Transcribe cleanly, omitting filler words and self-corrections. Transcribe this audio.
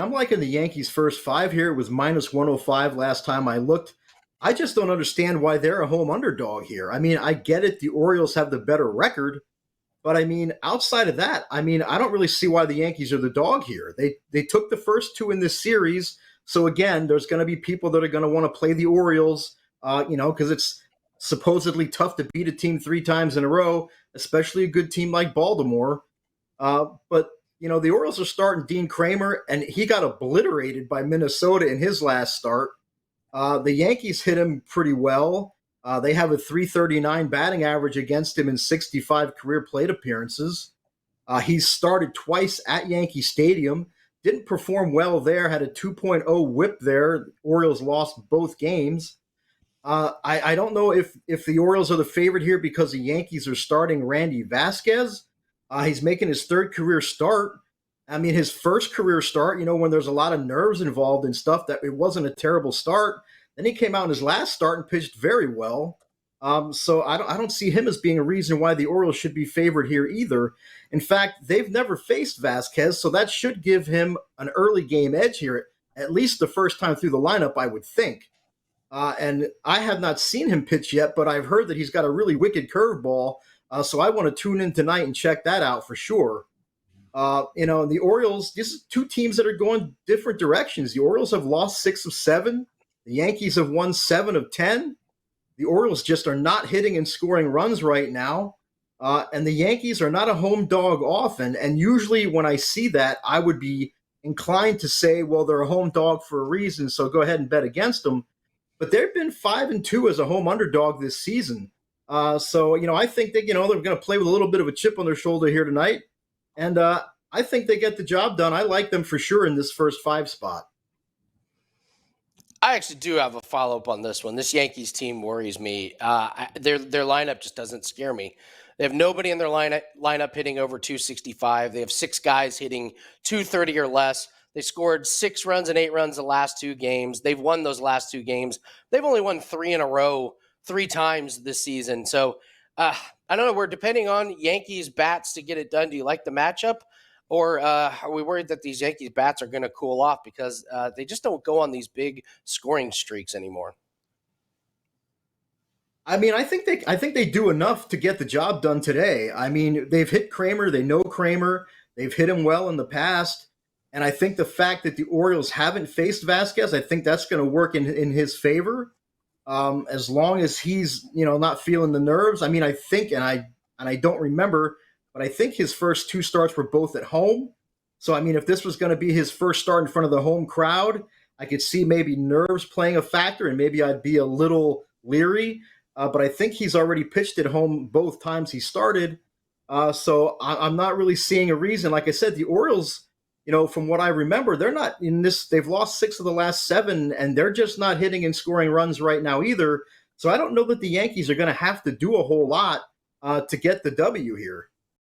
I'm liking the Yankees' first five here. It was minus 105 last time I looked. I just don't understand why they're a home underdog here. I mean, I get it. The Orioles have the better record, but I mean, outside of that, I mean, I don't really see why the Yankees are the dog here. They took the first two in this series. So again, there's going to be people that are going to want to play the Orioles, because it's supposedly tough to beat a team three times in a row, especially a good team like Baltimore. But the Orioles are starting Dean Kremer, and he got obliterated by Minnesota in his last start. The Yankees hit him pretty well. They have a 339 batting average against him in 65 career plate appearances. He's started twice at Yankee Stadium. Didn't perform well there, had a 2.0 whip there. Orioles lost both games. I don't know if the Orioles are the favorite here because the Yankees are starting Randy Vasquez. He's making his third career start. I mean, his first career start, when there's a lot of nerves involved and stuff, that it wasn't a terrible start. Then he came out in his last start and pitched very well. So I don't see him as being a reason why the Orioles should be favored here either. In fact, they've never faced Vasquez, so that should give him an early game edge here, at least the first time through the lineup, I would think. And I have not seen him pitch yet, but I've heard that he's got a really wicked curveball. So I want to tune in tonight and check that out for sure. The Orioles, these are two teams that are going different directions. The Orioles have lost 6 of 7. The Yankees have won 7 of 10. The Orioles just are not hitting and scoring runs right now. And the Yankees are not a home dog often. And usually when I see that, I would be inclined to say, well, they're a home dog for a reason, so go ahead and bet against them. But they've been 5-2 as a home underdog this season. So I think that, they're going to play with a little bit of a chip on their shoulder here tonight. And I think they get the job done. I like them for sure in this first 5 spot. I actually do have a follow-up on this one. This Yankees team worries me. Their lineup just doesn't scare me. They have nobody in their lineup hitting over 265. They have 6 guys hitting 230 or less. They scored 6 runs and 8 runs the last 2 games. They've won those last 2 games. They've only won 3 in a row 3 times this season. So I don't know. We're depending on Yankees bats to get it done. Do you like the matchup? Or are we worried that these Yankees bats are going to cool off because they just don't go on these big scoring streaks anymore? I mean, I think they do enough to get the job done today. I mean, they've hit Kremer. They know Kremer. They've hit him well in the past. And I think the fact that the Orioles haven't faced Vasquez, I think that's going to work in his favor. As long as he's, not feeling the nerves. I mean, I think, and I don't remember, but I think his first 2 starts were both at home. So, I mean, if this was going to be his first start in front of the home crowd, I could see maybe nerves playing a factor, and maybe I'd be a little leery. But I think he's already pitched at home both times he started. So I'm not really seeing a reason. Like I said, the Orioles, from what I remember, they're not in this. They've lost 6 of the last 7, and they're just not hitting and scoring runs right now either. So I don't know that the Yankees are going to have to do a whole lot to get the W here.